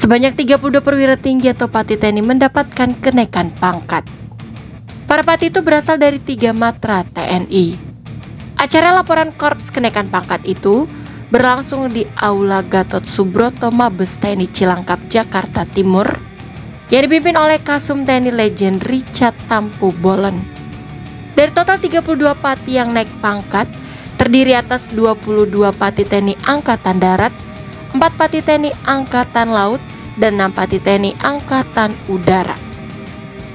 Sebanyak 32 perwira tinggi atau Pati TNI mendapatkan kenaikan pangkat. Para Pati itu berasal dari 3 matra TNI. Acara laporan korps kenaikan pangkat itu berlangsung di Aula Gatot Subroto Mabes TNI Cilangkap, Jakarta Timur, yang dipimpin oleh Kasum TNI Legend Richard Tampu Bolon. Dari total 32 Pati yang naik pangkat, terdiri atas 22 Pati TNI Angkatan Darat, 4 Pati TNI Angkatan Laut, dan 6 Pati TNI Angkatan Udara.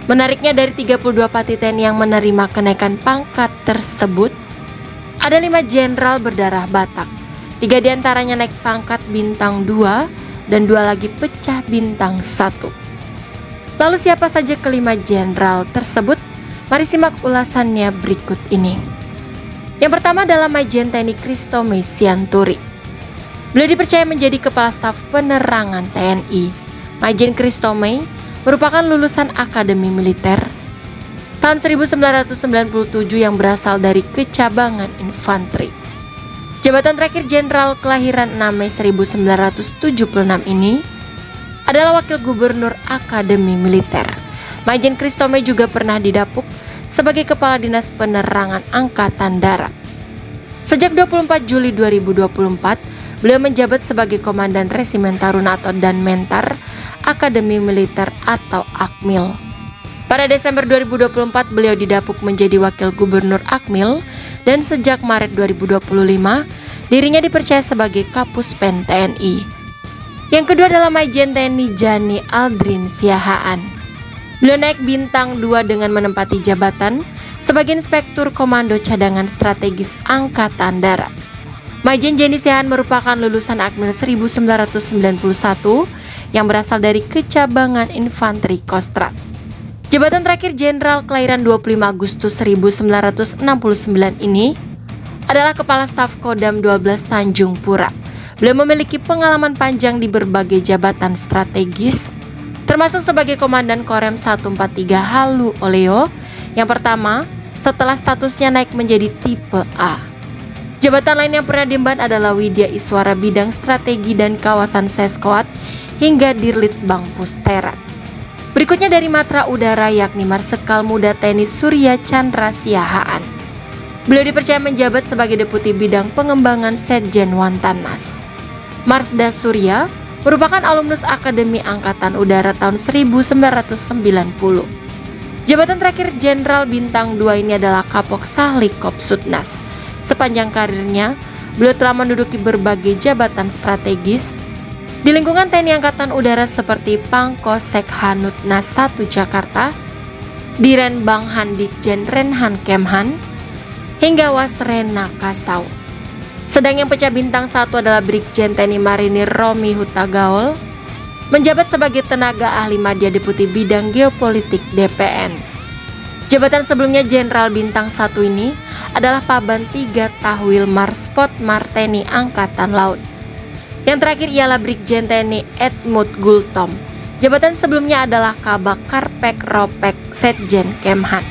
Menariknya, dari 32 Pati TNI yang menerima kenaikan pangkat tersebut, ada 5 jenderal berdarah Batak. 3 diantaranya naik pangkat bintang 2 dan 2 lagi pecah bintang 1. Lalu siapa saja kelima jenderal tersebut? Mari simak ulasannya berikut ini. Yang pertama adalah Majen TNI Christomey Sianturi. Beliau dipercaya menjadi Kepala Staf Penerangan TNI. Majen Christomey merupakan lulusan Akademi Militer tahun 1997 yang berasal dari Kecabangan Infanteri. Jabatan terakhir Jenderal kelahiran 6 Mei 1976 ini adalah Wakil Gubernur Akademi Militer. Majen Christomey juga pernah didapuk sebagai Kepala Dinas Penerangan Angkatan Darat. Sejak 24 Juli 2024, beliau menjabat sebagai Komandan Resimen Taruna atau Danmentar Akademi Militer atau Akmil. Pada Desember 2024, beliau didapuk menjadi Wakil Gubernur Akmil, dan sejak Maret 2025, dirinya dipercaya sebagai Kapuspen TNI. Yang kedua adalah Majen TNI Jani Aldrin Siahaan. Beliau naik bintang 2 dengan menempati jabatan sebagai Inspektur Komando Cadangan Strategis Angkatan Darat. Majen Jani Siahaan merupakan lulusan Akmil 1991 yang berasal dari Kecabangan Infanteri Kostrat. Jabatan terakhir Jenderal kelahiran 25 Agustus 1969 ini adalah Kepala Staf Kodam 12 Tanjung Pura. Beliau memiliki pengalaman panjang di berbagai jabatan strategis, termasuk sebagai Komandan Korem 143 Halu Oleo yang pertama setelah statusnya naik menjadi tipe A. Jabatan lain yang pernah diemban adalah Widya Iswara Bidang Strategi dan Kawasan Seskowat hingga Dirlitbang Pustera. Berikutnya dari Matra Udara yakni Marsekal Muda TNI Surya Chandra Siahaan. Beliau dipercaya menjabat sebagai Deputi Bidang Pengembangan Setjen Wantanas. Marsda Surya merupakan alumnus Akademi Angkatan Udara tahun 1990. Jabatan terakhir Jenderal Bintang 2 ini adalah Kapok Sahli Kopsudnas. Sepanjang karirnya, beliau telah menduduki berbagai jabatan strategis di lingkungan TNI Angkatan Udara seperti Pangkosek Hanutnas 1 Jakarta, Diren Banghan Ditjen Renhan Kemhan, hingga Wasrena Kasau. Sedang yang pecah bintang 1 adalah Brigjen TNI Marinir Romi Hutagaol, menjabat sebagai Tenaga Ahli Madya Deputi Bidang Geopolitik DPN. Jabatan sebelumnya Jenderal Bintang 1 ini adalah Paban 3 Tahwil Marspot Marteni Angkatan Laut. Yang terakhir ialah Brigjen TNI Edmund Gultom. Jabatan sebelumnya adalah Kabak Karpek Ropek Setjen Kemhan.